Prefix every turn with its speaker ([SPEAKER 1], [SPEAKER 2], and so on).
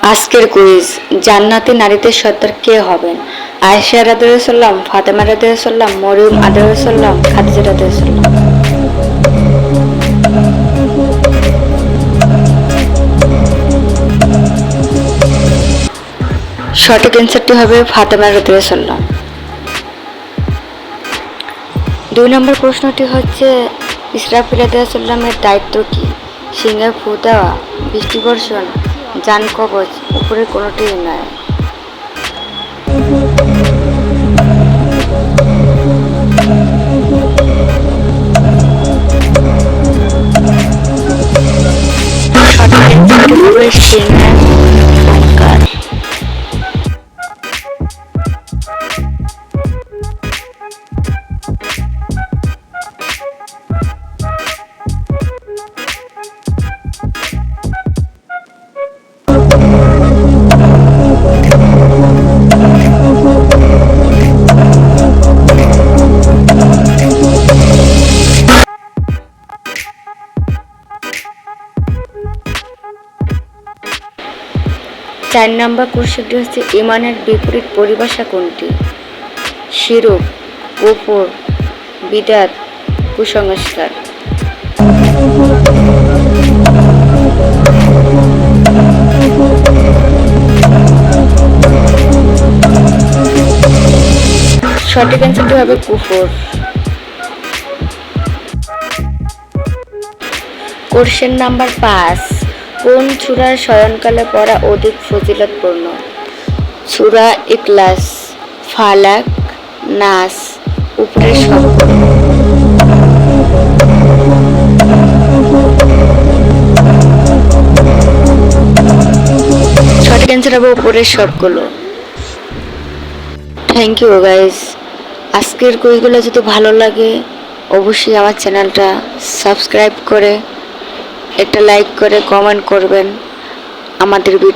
[SPEAKER 1] আজকের কুইজ, জান্নাতি নারীদের সর্দার কে হবেন? আয়েশা রাদিয়াল্লাহু, ফাতেমা রাদিয়াল্লাহু, মরিয়ম রাদিয়াল্লাহু, খাদিজা রাদিয়াল্লাহু। সঠিক অ্যান্সারটি হবে ফাতেমা রাদিয়াল্লাহু। 2 নম্বর প্রশ্নটি হচ্ছে, ইসরাফিল রাদিয়াল্লাহু দায়িত্ব কি? সিংহে ফু দেওয়া, বৃষ্টি বর্ষণ, জান কবজ, উপরে কোনোটি নয়। সঠিক অ্যান্সারটি হবে সিংহে ফুৎকার। 4 নম্বর কোশ্চেনটি হচ্ছে, ঈমানের বিপরীত পরিভাষা কোনটি? শিরক, কুফর, বিদআত, কুসংস্কার। সঠিক অ্যান্সারটি হবে কুফর। কোশ্চেন নাম্বার 5, কোন সূরার শয়নকালে পড়া অধিক ফজিলতপূর্ণ? সূরা ইখলাস, ফালাক, নাস, উপরের সবগুলো। সঠিক অ্যান্সার হবে উপরের সবগুলো। Thank you guys. আজকের কুইজগুলো যদি ভালো লাগে অবশ্যই আমার চ্যানেলটা সাবস্ক্রাইব করে একটা লাইক করে কমেন্ট করবেন আমাদের ভিডিও